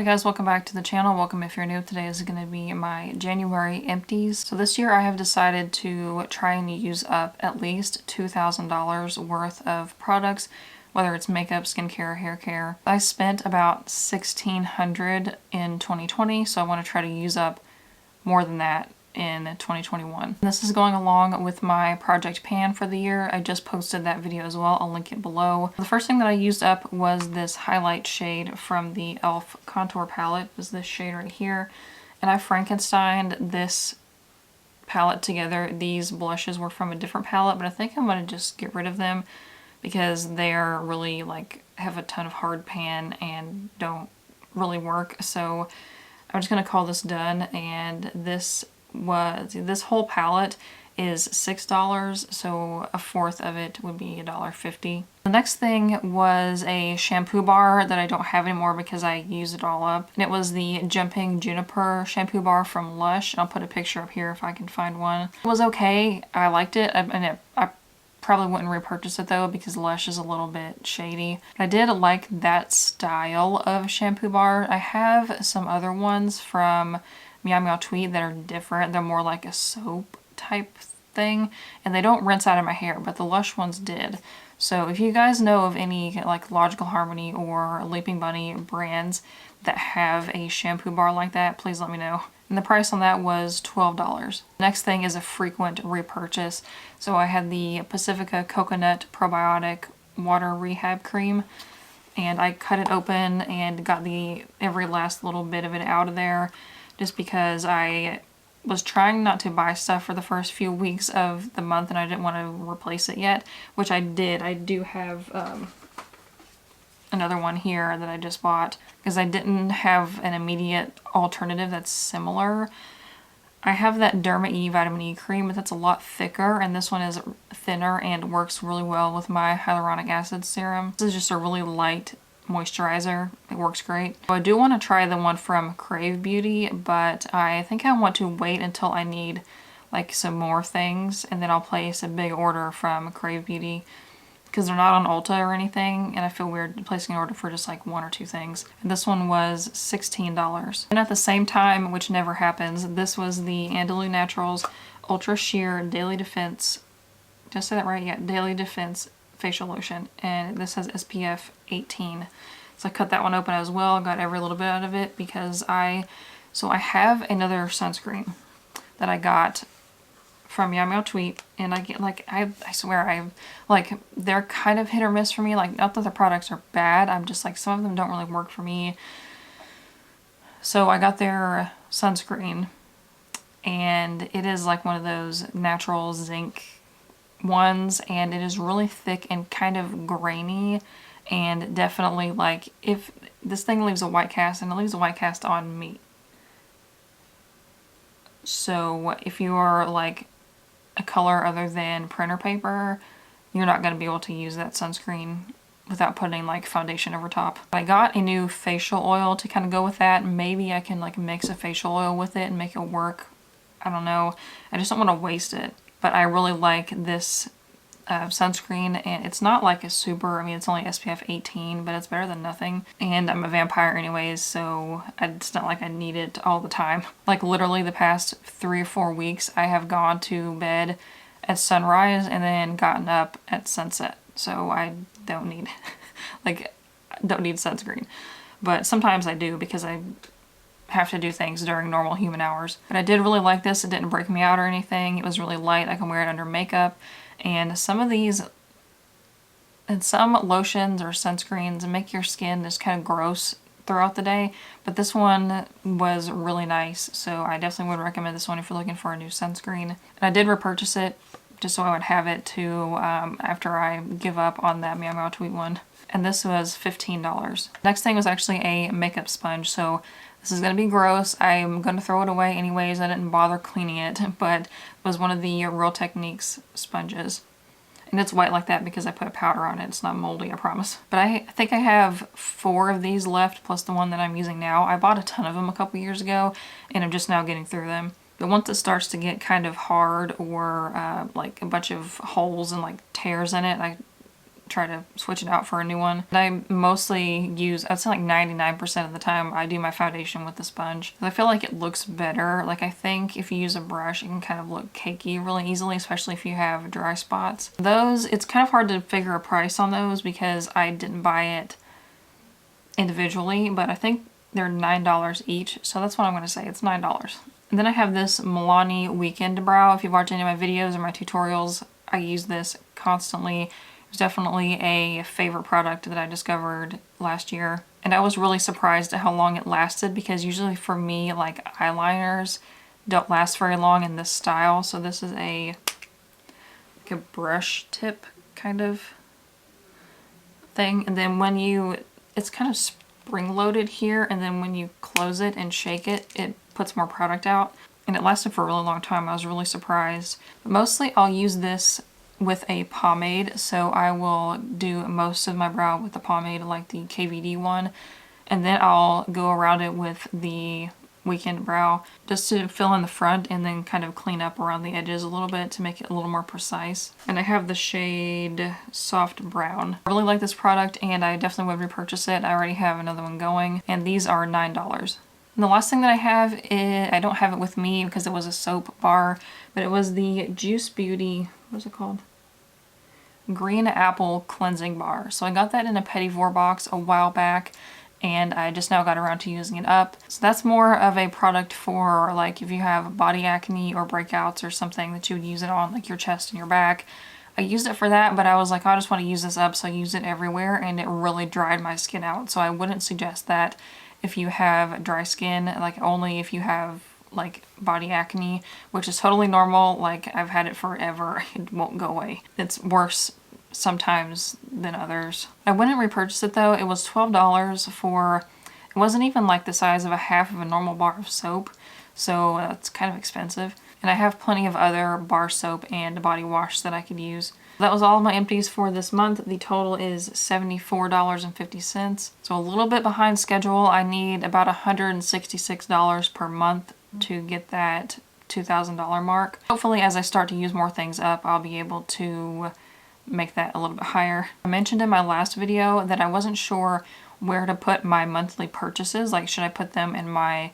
Hey guys, welcome back to the channel. Welcome if you're new. Today is going to be my January empties. So this year I have decided to try and use up at least $2,000 worth of products, whether it's makeup, skincare, hair care. I spent about $1,600 in 2020, so I want to try to use up more than that in 2021. This is going along with my project pan for the year. I just posted that video as well. I'll link it below. The first thing that I used up was this highlight shade from the e.l.f. contour palette. It was this shade right here. And I Frankensteined this palette together. These blushes were from a different palette, but I think I'm going to just get rid of them because they're really have a ton of hard pan and don't really work. So I'm just going to call this done, and this whole palette is $6, so a fourth of it would be $1.50. The next thing was a shampoo bar that I don't have anymore because I used it all up, and it was the Jumping Juniper shampoo bar from Lush. I'll put a picture up here if I can find one. It was okay. I liked it, and I probably wouldn't repurchase it though because Lush is a little bit shady. I did like that style of shampoo bar. I have some other ones from Meow Meow Tweet that are different. They're more like a soap type thing, and they don't rinse out of my hair, but the Lush ones did. So if you guys know of any like Logical Harmony or Leaping Bunny brands that have a shampoo bar like that, please let me know. And the price on that was $12. Next thing is a frequent repurchase. So I had the Pacifica Coconut Probiotic Water Rehab Cream, and I cut it open and got every last little bit of it out of there, just because I was trying not to buy stuff for the first few weeks of the month and I didn't want to replace it yet, which I did. I do have another one here that I just bought because I didn't have an immediate alternative that's similar. I have that Derma E vitamin E cream, but that's a lot thicker, and this one is thinner and works really well with my hyaluronic acid serum. This is just a really light moisturizer. It works great. So I do want to try the one from Crave Beauty, but I think I want to wait until I need like some more things, and then I'll place a big order from Crave Beauty because they're not on Ulta or anything, and I feel weird placing an order for just like one or two things. And this one was $16. And at the same time, which never happens, this was the Andalou Naturals Ultra Sheer Daily Defense, did I say that right? Yeah, Daily Defense facial lotion, and this has SPF 18. So I cut that one open as well, got every little bit out of it because I have another sunscreen that I got from Meow Meow Tweet, and I get I swear they're kind of hit or miss for me. Like, not that the products are bad, I'm just like, some of them don't really work for me. So I got their sunscreen, and it is like one of those natural zinc ones, and it is really thick and kind of grainy, and definitely like if this thing leaves a white cast, and it leaves a white cast on me. So if you are like a color other than printer paper, you're not going to be able to use that sunscreen without putting like foundation over top. I got a new facial oil to kind of go with that. Maybe I can like mix a facial oil with it and make it work. I don't know. I just don't want to waste it. But I really like this sunscreen, and it's not like a super, I mean, it's only SPF 18, but it's better than nothing. And I'm a vampire anyways, so it's not like I need it all the time. Like literally the past 3 or 4 weeks, I have gone to bed at sunrise and then gotten up at sunset. So I don't need, don't need sunscreen. But sometimes I do because I have to do things during normal human hours. But I did really like this. It didn't break me out or anything. It was really light. I can wear it under makeup. And some of these, and some lotions or sunscreens make your skin just kind of gross throughout the day, but this one was really nice, so I definitely would recommend this one if you're looking for a new sunscreen. And I did repurchase it just so I would have it to after I give up on that Meow Meow Tweet one. And this was $15. Next thing was actually a makeup sponge, so this is going to be gross. I'm going to throw it away anyways. I didn't bother cleaning it, but it was one of the Real Techniques sponges. And it's white like that because I put a powder on it. It's not moldy, I promise. But I think I have 4 of these left, plus the one that I'm using now. I bought a ton of them a couple years ago, and I'm just now getting through them. But once it starts to get kind of hard or like a bunch of holes and like tears in it, I try to switch it out for a new one. I mostly use, I'd say like 99% of the time I do my foundation with the sponge. I feel like it looks better. Like I think if you use a brush, it can kind of look cakey really easily, especially if you have dry spots. Those, it's kind of hard to figure a price on those because I didn't buy it individually, but I think they're $9 each. So that's what I'm going to say. It's $9. And then I have this Milani Weekend Brow. If you've watched any of my videos or my tutorials, I use this constantly. It was definitely a favorite product that I discovered last year. And I was really surprised at how long it lasted because usually for me, like eyeliners don't last very long in this style. So this is like a brush tip kind of thing. And then when it's kind of spring loaded here, and then when you close it and shake it, it puts more product out. And it lasted for a really long time. I was really surprised. But mostly I'll use this with a pomade, so I will do most of my brow with the pomade, like the KVD one, and then I'll go around it with the Weekend Brow just to fill in the front and then kind of clean up around the edges a little bit to make it a little more precise. And I have the shade Soft Brown. I really like this product and I definitely would repurchase it. I already have another one going, and these are $9. And the last thing that I have is, I don't have it with me because it was a soap bar, but it was the Juice Beauty, what's it called? Green Apple Cleansing Bar. So I got that in a Petit Four box a while back, and I just now got around to using it up. So that's more of a product for like if you have body acne or breakouts or something that you would use it on, like your chest and your back. I used it for that, but I was like, I just want to use this up, so I used it everywhere, and it really dried my skin out. So I wouldn't suggest that if you have dry skin, like only if you have like body acne, which is totally normal. Like I've had it forever. It won't go away. It's worse sometimes than others. I wouldn't repurchase it though. It was $12 for, it wasn't even like the size of a half of a normal bar of soap, so it's kind of expensive. And I have plenty of other bar soap and body wash that I could use. That was all of my empties for this month. The total is $74.50. So a little bit behind schedule. I need about $166 per month to get that $2,000 mark. Hopefully as I start to use more things up, I'll be able to make that a little bit higher. I mentioned in my last video that I wasn't sure where to put my monthly purchases. Like, should I put them in my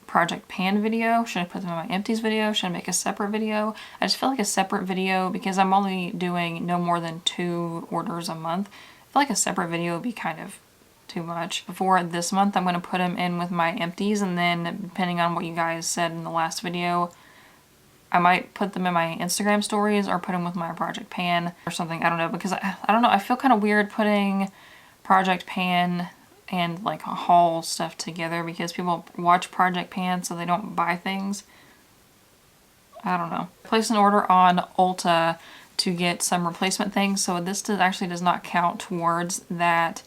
project pan video? Should I put them in my empties video? Should I make a separate video? I just feel like a separate video, because I'm only doing no more than 2 orders a month. I feel like a separate video would be kind of too much. For this month, I'm going to put them in with my empties, and then depending on what you guys said in the last video, I might put them in my Instagram stories or put them with my project pan or something. I don't know, because I don't know, I feel kind of weird putting project pan and like haul stuff together because people watch project pan so they don't buy things. I don't know. I placed an order on Ulta to get some replacement things, so this actually does not count towards that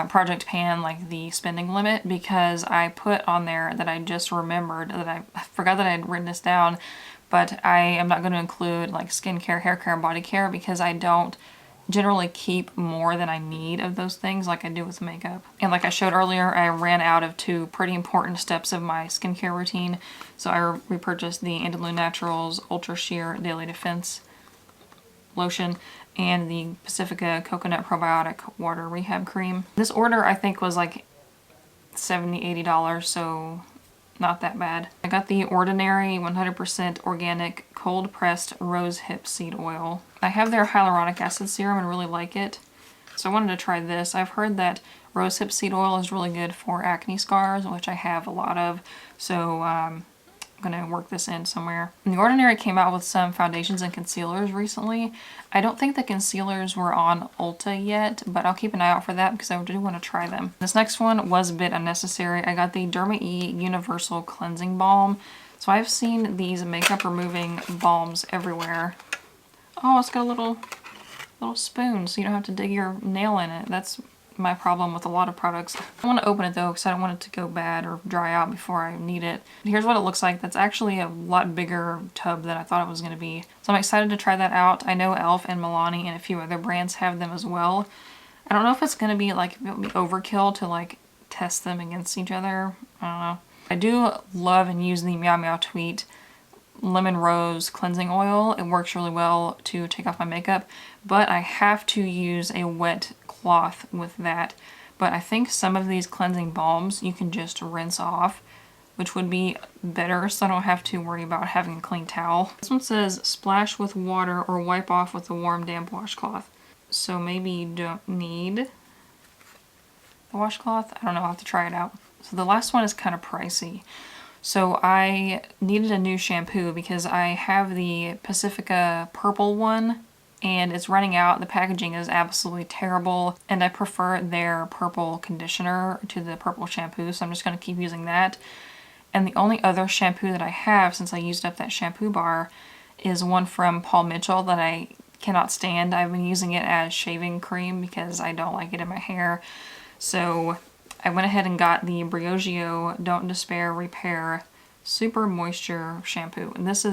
project pan, like the spending limit, because I put on there that I just remembered that I forgot that I had written this down, but I am not going to include like skincare, hair care, and body care because I don't generally keep more than I need of those things like I do with makeup. And like I showed earlier, I ran out of 2 pretty important steps of my skincare routine, so I repurchased the Andalou Naturals Ultra Sheer Daily Defense Lotion and the Pacifica Coconut Probiotic Water Rehab Cream. This order I think was like $70–80, so not that bad. I got the Ordinary 100% organic cold pressed rose hip seed oil. I have their hyaluronic acid serum and really like it, so I wanted to try this. I've heard that rose hip seed oil is really good for acne scars, which I have a lot of, so I'm gonna work this in somewhere. And the Ordinary came out with some foundations and concealers recently. I don't think the concealers were on Ulta yet, but I'll keep an eye out for that because I do want to try them. This next one was a bit unnecessary. I got the Derma E Universal Cleansing Balm. So I've seen these makeup removing balms everywhere. Oh, it's got a little spoon so you don't have to dig your nail in it. That's my problem with a lot of products. I want to open it though because I don't want it to go bad or dry out before I need it. Here's what it looks like. That's actually a lot bigger tub than I thought it was going to be. So I'm excited to try that out. I know e.l.f. and Milani and a few other brands have them as well. I don't know if it's going to be like, it would be overkill to like test them against each other. I don't know. I do love and use the Meow Meow Tweet lemon rose cleansing oil. It works really well to take off my makeup, but I have to use a wet cloth with that. But I think some of these cleansing balms you can just rinse off, which would be better, so I don't have to worry about having a clean towel. This one says splash with water or wipe off with a warm damp washcloth. So maybe you don't need the washcloth. I don't know, I'll have to try it out. So the last one is kind of pricey. So I needed a new shampoo because I have the Pacifica purple one and it's running out. The packaging is absolutely terrible and I prefer their purple conditioner to the purple shampoo, so I'm just going to keep using that. And the only other shampoo that I have, since I used up that shampoo bar, is one from Paul Mitchell that I cannot stand. I've been using it as shaving cream because I don't like it in my hair. So I went ahead and got the Briogeo Don't Despair Repair Super Moisture Shampoo. And this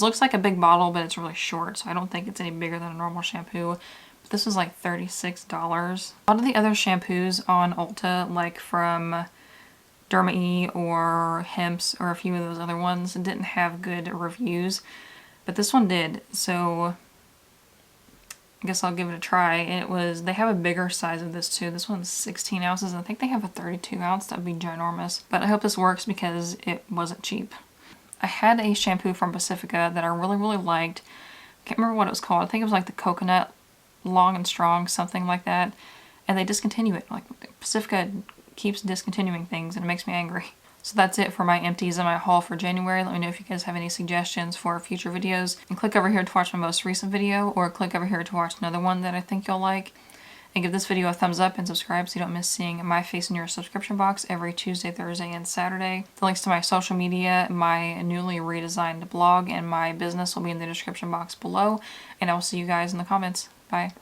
looks like a big bottle, but it's really short, so I don't think it's any bigger than a normal shampoo. But this was like $36. A lot of the other shampoos on Ulta, like from Derma-E or Hemp's or a few of those other ones, didn't have good reviews, but this one did, so I guess I'll give it a try. And they have a bigger size of this too. This one's 16 ounces, and I think they have a 32 ounce. That'd be ginormous, but I hope this works because it wasn't cheap. I had a shampoo from Pacifica that I really liked. I can't remember what it was called. I think it was like the coconut long and strong, something like that, and they discontinue it. Like, Pacifica keeps discontinuing things and it makes me angry. So that's it for my empties and my haul for January. Let me know if you guys have any suggestions for future videos. And click over here to watch my most recent video, or click over here to watch another one that I think you'll like. And give this video a thumbs up and subscribe so you don't miss seeing my face in your subscription box every Tuesday, Thursday, and Saturday. The links to my social media, my newly redesigned blog, and my business will be in the description box below. And I will see you guys in the comments. Bye.